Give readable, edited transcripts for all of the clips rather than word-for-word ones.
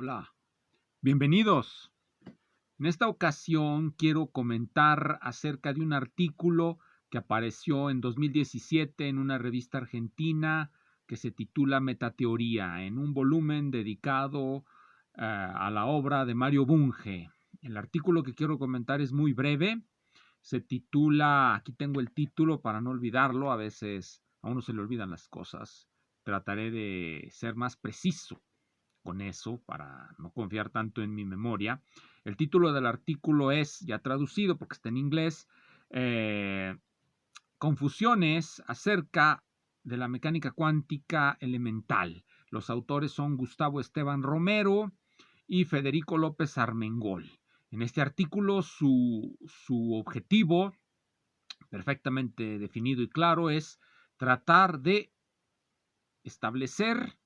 Hola, bienvenidos. En esta ocasión quiero comentar acerca de un artículo que apareció en 2017 en una revista argentina que se titula Metateoría, en un volumen dedicado a la obra de Mario Bunge. El artículo que quiero comentar es muy breve, se titula, aquí tengo el título para no olvidarlo, a veces a uno se le olvidan las cosas, trataré de ser más preciso con eso para no confiar tanto en mi memoria. El título del artículo es, ya traducido porque está en inglés, Confusiones acerca de la mecánica cuántica elemental. Los autores son Gustavo Esteban Romero y Federico López Armengol. En este artículo su objetivo, perfectamente definido y claro, es tratar de establecer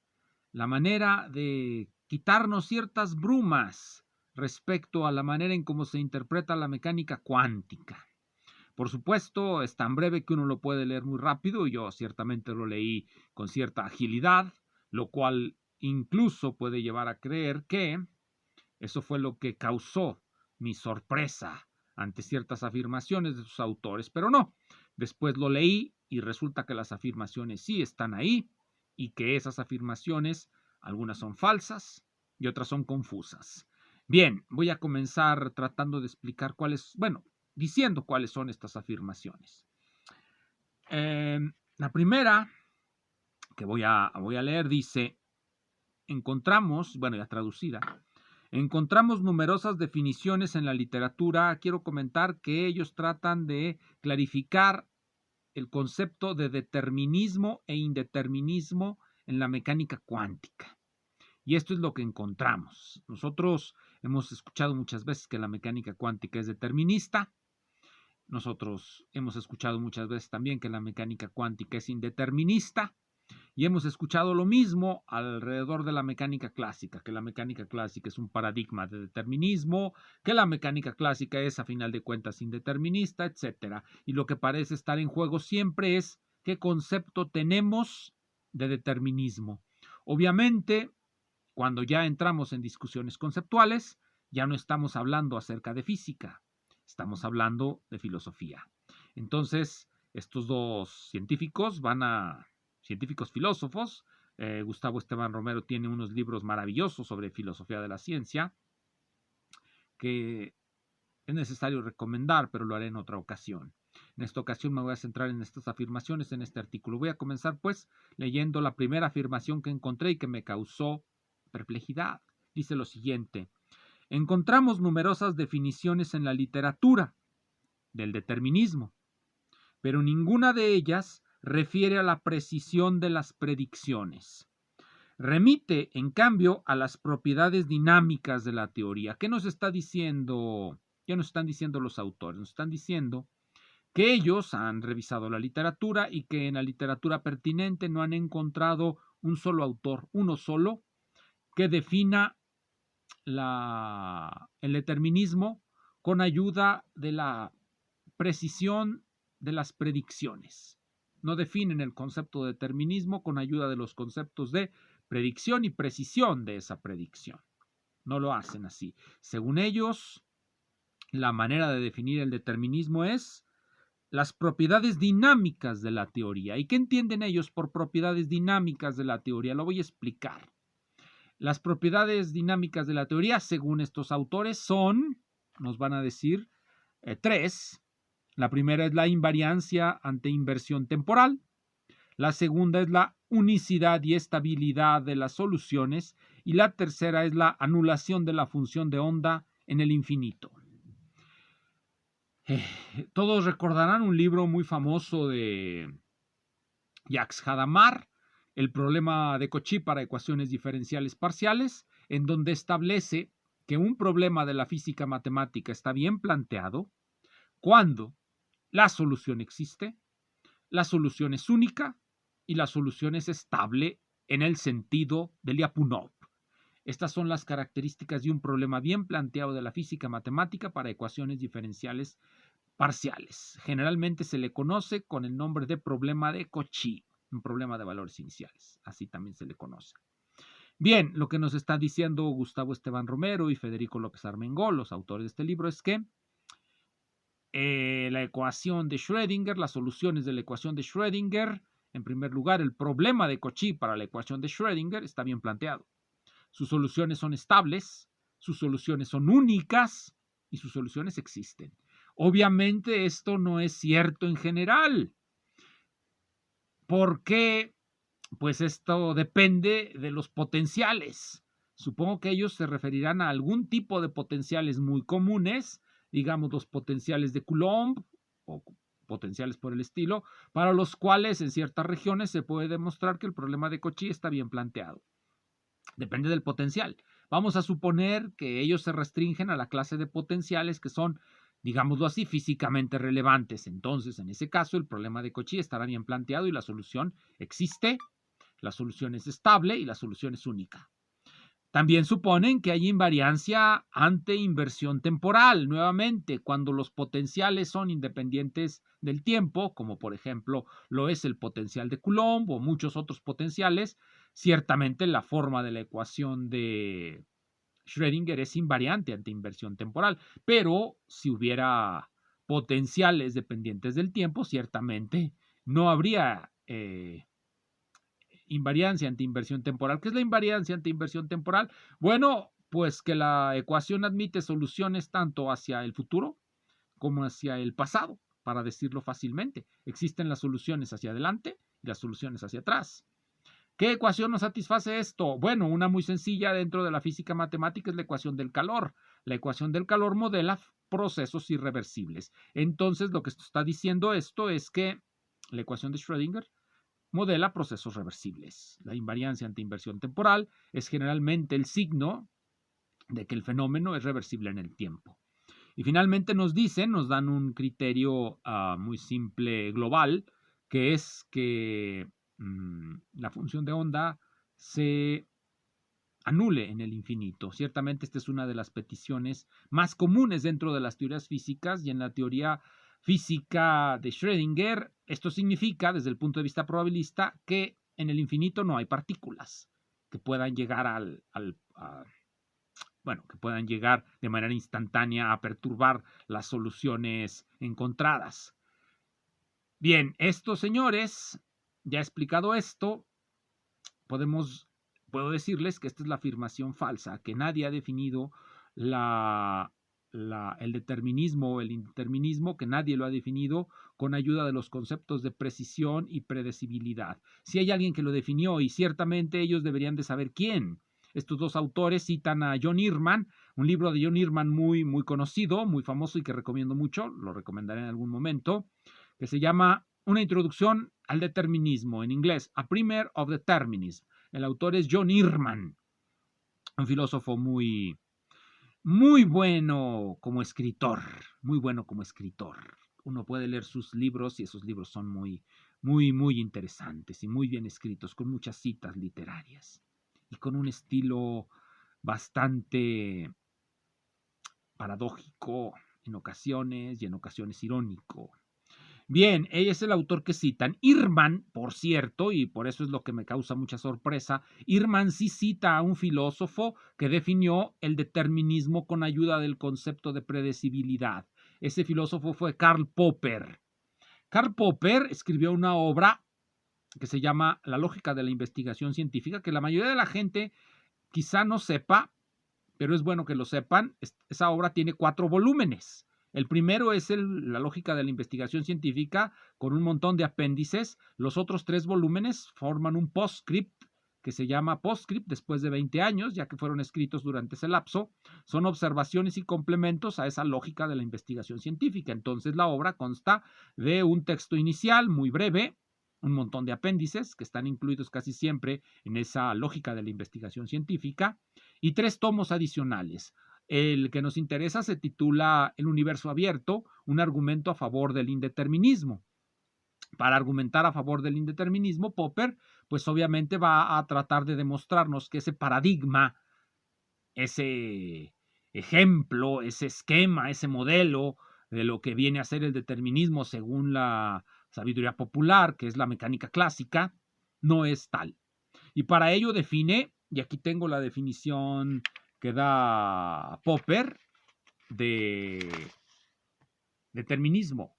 la manera de quitarnos ciertas brumas respecto a la manera en cómo se interpreta la mecánica cuántica. Por supuesto, es tan breve que uno lo puede leer muy rápido y yo ciertamente lo leí con cierta agilidad, lo cual incluso puede llevar a creer que eso fue lo que causó mi sorpresa ante ciertas afirmaciones de sus autores, pero no. Después lo leí y resulta que las afirmaciones sí están ahí y que esas afirmaciones, algunas son falsas y otras son confusas. Bien, voy a comenzar tratando de explicar diciendo cuáles son estas afirmaciones. La primera que voy a leer dice, encontramos, ya traducida, encontramos numerosas definiciones en la literatura. Quiero comentar que ellos tratan de clarificar el concepto de determinismo e indeterminismo en la mecánica cuántica. Y esto es lo que encontramos. Nosotros hemos escuchado muchas veces que la mecánica cuántica es determinista. Nosotros hemos escuchado muchas veces también que la mecánica cuántica es indeterminista. Y hemos escuchado lo mismo alrededor de la mecánica clásica, que la mecánica clásica es un paradigma de determinismo, que la mecánica clásica es a final de cuentas indeterminista, etc. Y lo que parece estar en juego siempre es qué concepto tenemos de determinismo. Obviamente, cuando ya entramos en discusiones conceptuales, ya no estamos hablando acerca de física, estamos hablando de filosofía. Entonces, estos dos científicos filósofos, Gustavo Esteban Romero tiene unos libros maravillosos sobre filosofía de la ciencia que es necesario recomendar, pero lo haré en otra ocasión. En esta ocasión me voy a centrar en estas afirmaciones en este artículo. Voy a comenzar pues leyendo la primera afirmación que encontré y que me causó perplejidad. Dice lo siguiente: encontramos numerosas definiciones en la literatura del determinismo, pero ninguna de ellas refiere a la precisión de las predicciones. Remite, en cambio, a las propiedades dinámicas de la teoría. ¿Qué nos está diciendo? ¿Qué nos están diciendo los autores? Nos están diciendo que ellos han revisado la literatura y que en la literatura pertinente no han encontrado un solo autor, uno solo, que defina el determinismo con ayuda de la precisión de las predicciones. No definen el concepto de determinismo con ayuda de los conceptos de predicción y precisión de esa predicción. No lo hacen así. Según ellos, la manera de definir el determinismo es las propiedades dinámicas de la teoría. ¿Y qué entienden ellos por propiedades dinámicas de la teoría? Lo voy a explicar. Las propiedades dinámicas de la teoría, según estos autores, son, nos van a decir, tres. La primera es la invariancia ante inversión temporal. La segunda es la unicidad y estabilidad de las soluciones. Y la tercera es la anulación de la función de onda en el infinito. Todos recordarán un libro muy famoso de Jacques Hadamard, El problema de Cauchy para ecuaciones diferenciales parciales, en donde establece que un problema de la física matemática está bien planteado cuando la solución existe, la solución es única y la solución es estable en el sentido de Lyapunov. Estas son las características de un problema bien planteado de la física matemática para ecuaciones diferenciales parciales. Generalmente se le conoce con el nombre de problema de Cauchy, un problema de valores iniciales. Así también se le conoce. Bien, lo que nos está diciendo Gustavo Esteban Romero y Federico López Armengol, los autores de este libro, es que la ecuación de Schrödinger, las soluciones de la ecuación de Schrödinger, en primer lugar, el problema de Cauchy para la ecuación de Schrödinger está bien planteado. Sus soluciones son estables, sus soluciones son únicas y sus soluciones existen. Obviamente esto no es cierto en general. ¿Por qué? Pues esto depende de los potenciales. Supongo que ellos se referirán a algún tipo de potenciales muy comunes, digamos los potenciales de Coulomb o potenciales por el estilo, para los cuales en ciertas regiones se puede demostrar que el problema de Cauchy está bien planteado. Depende del potencial. Vamos a suponer que ellos se restringen a la clase de potenciales que son, digámoslo así, físicamente relevantes. Entonces, en ese caso, el problema de Cauchy estará bien planteado y la solución existe, la solución es estable y la solución es única. También suponen que hay invariancia ante inversión temporal. Nuevamente, cuando los potenciales son independientes del tiempo, como por ejemplo lo es el potencial de Coulomb o muchos otros potenciales, ciertamente la forma de la ecuación de Schrödinger es invariante ante inversión temporal. Pero si hubiera potenciales dependientes del tiempo, ciertamente no habría invariancia ante inversión temporal. ¿Qué es la invariancia ante inversión temporal? Bueno, pues que la ecuación admite soluciones tanto hacia el futuro como hacia el pasado, para decirlo fácilmente. Existen las soluciones hacia adelante y las soluciones hacia atrás. ¿Qué ecuación nos satisface esto? Bueno, una muy sencilla dentro de la física matemática es la ecuación del calor. La ecuación del calor modela procesos irreversibles. Entonces, lo que está diciendo esto es que la ecuación de Schrödinger modela procesos reversibles. La invariancia ante inversión temporal es generalmente el signo de que el fenómeno es reversible en el tiempo. Y finalmente nos dan un criterio muy simple global, que es que la función de onda se anule en el infinito. Ciertamente esta es una de las peticiones más comunes dentro de las teorías físicas y en la teoría física de Schrödinger, esto significa, desde el punto de vista probabilista, que en el infinito no hay partículas que puedan llegar que puedan llegar de manera instantánea a perturbar las soluciones encontradas. Bien, estos señores, ya explicado esto, puedo decirles que esta es la afirmación falsa, que nadie ha definido el determinismo o el indeterminismo, que nadie lo ha definido con ayuda de los conceptos de precisión y predecibilidad. Si hay alguien que lo definió, y ciertamente ellos deberían de saber quién. Estos dos autores citan a John Earman, un libro de John Earman muy, muy conocido, muy famoso y que recomiendo mucho, lo recomendaré en algún momento, que se llama Una introducción al determinismo, en inglés, A Primer of Determinism. El autor es John Earman, un filósofo muy, muy bueno como escritor, muy bueno como escritor. Uno puede leer sus libros y esos libros son muy, muy, muy interesantes y muy bien escritos, con muchas citas literarias y con un estilo bastante paradójico en ocasiones y en ocasiones irónico. Bien, ella es el autor que citan. Earman, por cierto, y por eso es lo que me causa mucha sorpresa, Earman sí cita a un filósofo que definió el determinismo con ayuda del concepto de predecibilidad. Ese filósofo fue Karl Popper. Karl Popper escribió una obra que se llama La lógica de la investigación científica, que la mayoría de la gente quizá no sepa, pero es bueno que lo sepan. Esa obra tiene 4 volúmenes. El primero es la lógica de la investigación científica, con un montón de apéndices. Los otros 3 volúmenes forman un postscript que se llama postscript después de 20 años, ya que fueron escritos durante ese lapso. Son observaciones y complementos a esa lógica de la investigación científica. Entonces la obra consta de un texto inicial muy breve, un montón de apéndices que están incluidos casi siempre en esa lógica de la investigación científica, y 3 tomos adicionales. El que nos interesa se titula El universo abierto, un argumento a favor del indeterminismo. Para argumentar a favor del indeterminismo, Popper, pues obviamente va a tratar de demostrarnos que ese paradigma, ese ejemplo, ese esquema, ese modelo de lo que viene a ser el determinismo según la sabiduría popular, que es la mecánica clásica, no es tal. Y para ello define y aquí tengo la definición que da Popper de determinismo.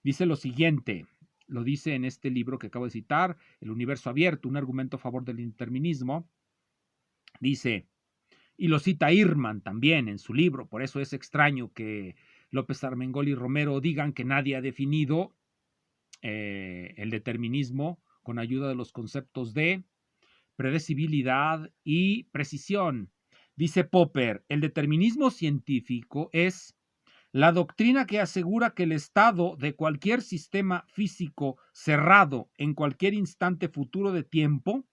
Dice lo siguiente, lo dice en este libro que acabo de citar, El universo abierto, un argumento a favor del indeterminismo. Dice, y lo cita Ehrman también en su libro, por eso es extraño que López Armengol y Romero digan que nadie ha definido el determinismo con ayuda de los conceptos de predecibilidad y precisión. Dice Popper, el determinismo científico es la doctrina que asegura que el estado de cualquier sistema físico cerrado en cualquier instante futuro de tiempo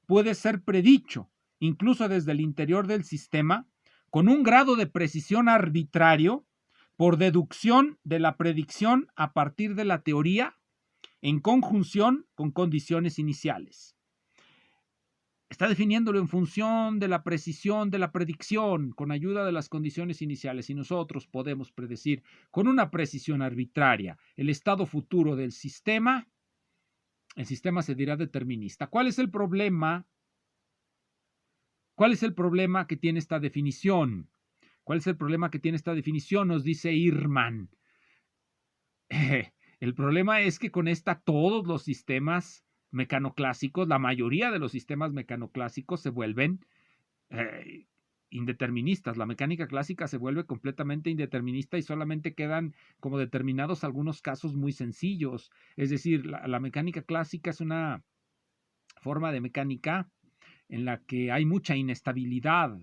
puede ser predicho, incluso desde el interior del sistema, con un grado de precisión arbitrario, por deducción de la predicción a partir de la teoría, en conjunción con condiciones iniciales. Está definiéndolo en función de la precisión de la predicción con ayuda de las condiciones iniciales y nosotros podemos predecir con una precisión arbitraria el estado futuro del sistema. El sistema se dirá determinista. ¿Cuál es el problema? ¿Cuál es el problema que tiene esta definición? ¿Cuál es el problema que tiene esta definición? Nos dice Ehrman. El problema es que con esta todos los sistemas mecanoclásicos, la mayoría de los sistemas mecanoclásicos se vuelven indeterministas. La mecánica clásica se vuelve completamente indeterminista y solamente quedan como determinados algunos casos muy sencillos. Es decir, la mecánica clásica es una forma de mecánica en la que hay mucha inestabilidad.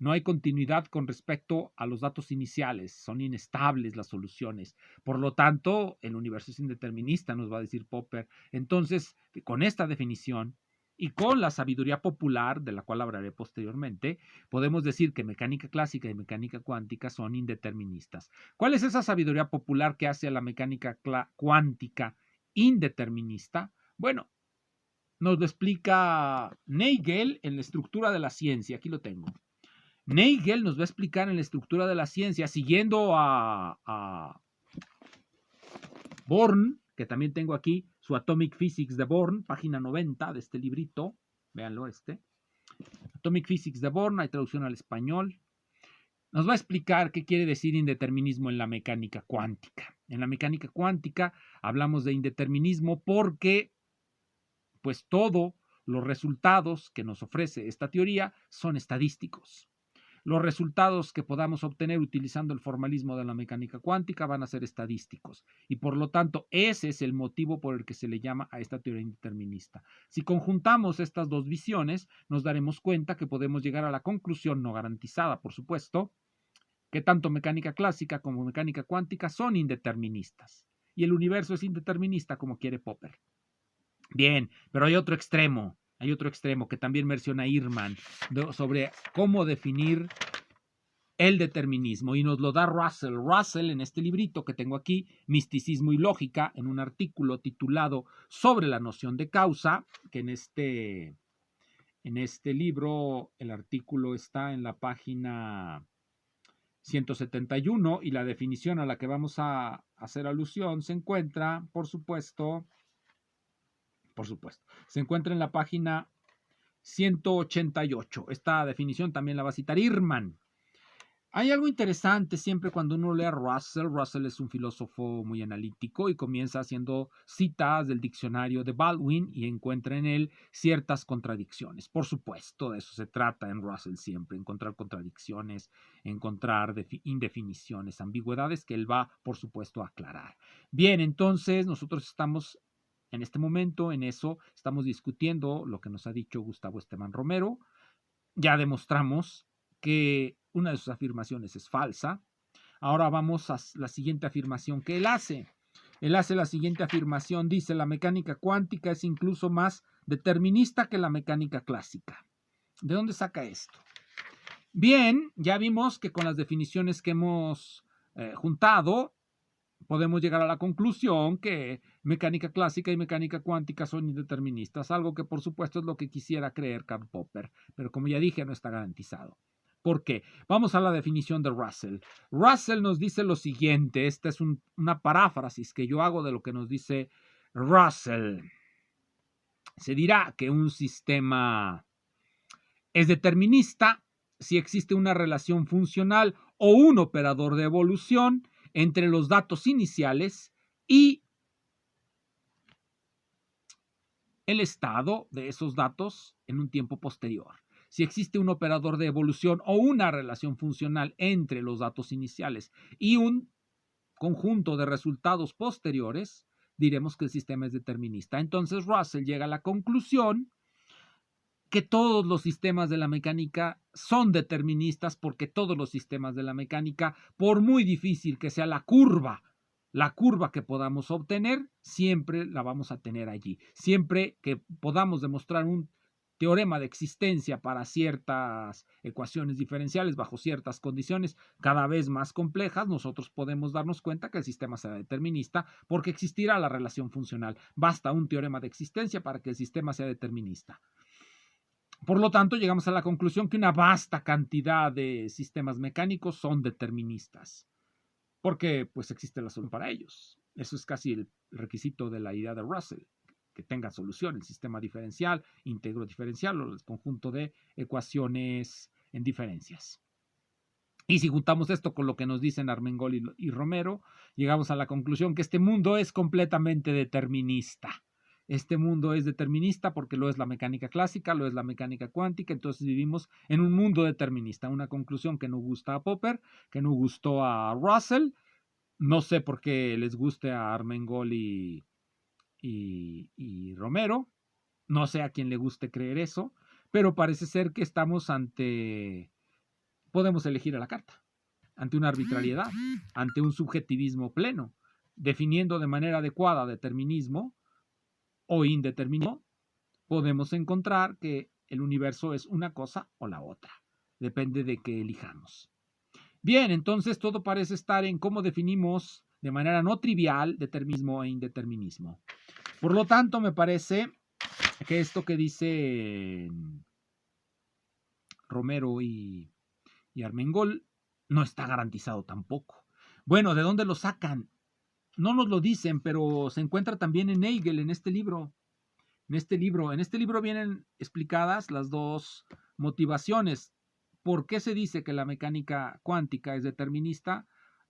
No hay continuidad con respecto a los datos iniciales, son inestables las soluciones. Por lo tanto, el universo es indeterminista, nos va a decir Popper. Entonces, con esta definición y con la sabiduría popular, de la cual hablaré posteriormente, podemos decir que mecánica clásica y mecánica cuántica son indeterministas. ¿Cuál es esa sabiduría popular que hace a la mecánica cuántica indeterminista? Bueno, nos lo explica Nagel en la estructura de la ciencia. Aquí lo tengo. Nagel nos va a explicar en la estructura de la ciencia, siguiendo a Born, que también tengo aquí, su Atomic Physics de Born, página 90 de este librito. Véanlo Atomic Physics de Born, hay traducción al español. Nos va a explicar qué quiere decir indeterminismo en la mecánica cuántica. En la mecánica cuántica hablamos de indeterminismo porque pues todos los resultados que nos ofrece esta teoría son estadísticos. Los resultados que podamos obtener utilizando el formalismo de la mecánica cuántica van a ser estadísticos y por lo tanto ese es el motivo por el que se le llama a esta teoría indeterminista. Si conjuntamos estas dos visiones, nos daremos cuenta que podemos llegar a la conclusión, no garantizada por supuesto, que tanto mecánica clásica como mecánica cuántica son indeterministas y el universo es indeterminista como quiere Popper. Bien, pero hay otro extremo que también menciona Ehrman sobre cómo definir el determinismo y nos lo da Russell. Russell en este librito que tengo aquí, Misticismo y Lógica, en un artículo titulado Sobre la noción de causa, que en este libro el artículo está en la página 171 y la definición a la que vamos a hacer alusión se encuentra, por supuesto, se encuentra en la página 188. Esta definición también la va a citar Ehrman. Hay algo interesante siempre cuando uno lee a Russell. Russell es un filósofo muy analítico y comienza haciendo citas del diccionario de Baldwin y encuentra en él ciertas contradicciones. Por supuesto, de eso se trata en Russell siempre, encontrar contradicciones, encontrar indefiniciones, ambigüedades que él va, por supuesto, a aclarar. Bien, entonces nosotros estamos en este momento, en eso, estamos discutiendo lo que nos ha dicho Gustavo Esteban Romero. Ya demostramos que una de sus afirmaciones es falsa. Ahora vamos a la siguiente afirmación que él hace. Él hace la siguiente afirmación, dice, la mecánica cuántica es incluso más determinista que la mecánica clásica. ¿De dónde saca esto? Bien, ya vimos que con las definiciones que hemos juntado, podemos llegar a la conclusión que mecánica clásica y mecánica cuántica son indeterministas, algo que por supuesto es lo que quisiera creer Karl Popper, pero como ya dije, no está garantizado. ¿Por qué? Vamos a la definición de Russell. Russell nos dice lo siguiente, esta es una paráfrasis que yo hago de lo que nos dice Russell. Se dirá que un sistema Es determinista si existe una relación funcional o un operador de evolución entre los datos iniciales y el estado de esos datos en un tiempo posterior. Si existe un operador de evolución o una relación funcional entre los datos iniciales y un conjunto de resultados posteriores, diremos que el sistema es determinista. Entonces Russell llega a la conclusión que todos los sistemas de la mecánica son deterministas, porque todos los sistemas de la mecánica, por muy difícil que sea la curva que podamos obtener, siempre la vamos a tener allí. Siempre que podamos demostrar un teorema de existencia para ciertas ecuaciones diferenciales bajo ciertas condiciones cada vez más complejas, nosotros podemos darnos cuenta que el sistema será determinista, porque existirá la relación funcional. Basta un teorema de existencia para que el sistema sea determinista. Por lo tanto, llegamos a la conclusión que una vasta cantidad de sistemas mecánicos son deterministas, porque pues existe la solución para ellos. Eso es casi el requisito de la idea de Russell, que tenga solución el sistema diferencial, íntegro diferencial o el conjunto de ecuaciones en diferencias. Y si juntamos esto con lo que nos dicen Armengol y Romero, llegamos a la conclusión que este mundo es completamente determinista. Este mundo es determinista porque lo es la mecánica clásica, lo es la mecánica cuántica, entonces vivimos en un mundo determinista. Una conclusión que no gusta a Popper, que no gustó a Russell. No sé por qué les guste a Armengol y Romero. No sé a quién le guste creer eso, pero parece ser que estamos podemos elegir a la carta, ante una arbitrariedad, ante un subjetivismo pleno, definiendo de manera adecuada determinismo o indeterminismo, podemos encontrar que el universo es una cosa o la otra. Depende de qué elijamos. Bien, entonces todo parece estar en cómo definimos de manera no trivial determinismo e indeterminismo. Por lo tanto, me parece que esto que dice Romero y Armengol no está garantizado tampoco. Bueno, ¿de dónde lo sacan? No nos lo dicen, pero se encuentra también en Hegel, en este libro. En este libro vienen explicadas las dos motivaciones. ¿Por qué se dice que la mecánica cuántica es determinista?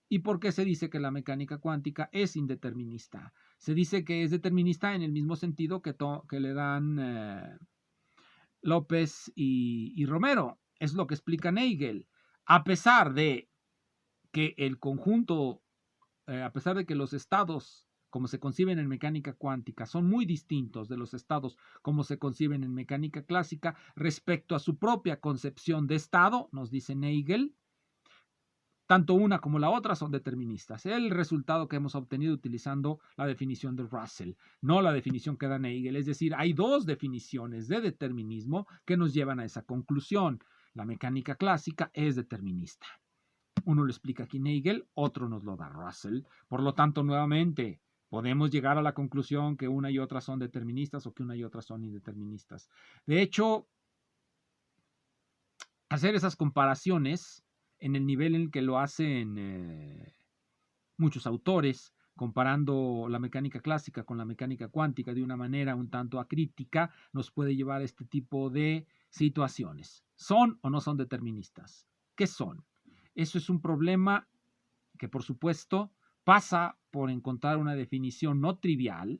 ¿Y por qué se dice que la mecánica cuántica es indeterminista? Se dice que es determinista en el mismo sentido que le dan López y Romero. Es lo que explica Hegel. A pesar de que el conjunto, a pesar de que los estados como se conciben en mecánica cuántica son muy distintos de los estados como se conciben en mecánica clásica respecto a su propia concepción de estado, nos dice Hegel, tanto una como la otra son deterministas. El resultado que hemos obtenido utilizando la definición de Russell, no la definición que da Hegel. Es decir, hay dos definiciones de determinismo que nos llevan a esa conclusión. La mecánica clásica es determinista. Uno lo explica aquí Hegel, otro nos lo da Russell. Por lo tanto, nuevamente, podemos llegar a la conclusión que una y otra son deterministas o que una y otra son indeterministas. De hecho, hacer esas comparaciones en el nivel en el que lo hacen muchos autores, comparando la mecánica clásica con la mecánica cuántica de una manera un tanto acrítica, nos puede llevar a este tipo de situaciones. ¿Son o no son deterministas? ¿Qué son? Eso es un problema que, por supuesto, pasa por encontrar una definición no trivial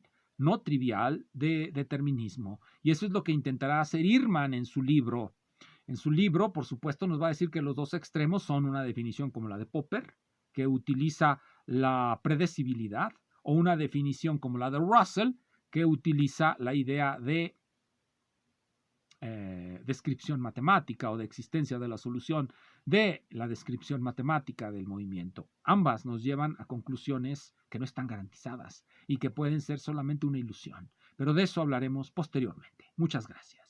de determinismo. Y eso es lo que intentará hacer Ehrman en su libro. En su libro, por supuesto, nos va a decir que los dos extremos son una definición como la de Popper, que utiliza la predecibilidad, o una definición como la de Russell, que utiliza la idea de descripción matemática o de existencia de la solución de la descripción matemática del movimiento. Ambas nos llevan a conclusiones que no están garantizadas y que pueden ser solamente una ilusión, pero de eso hablaremos posteriormente. Muchas gracias.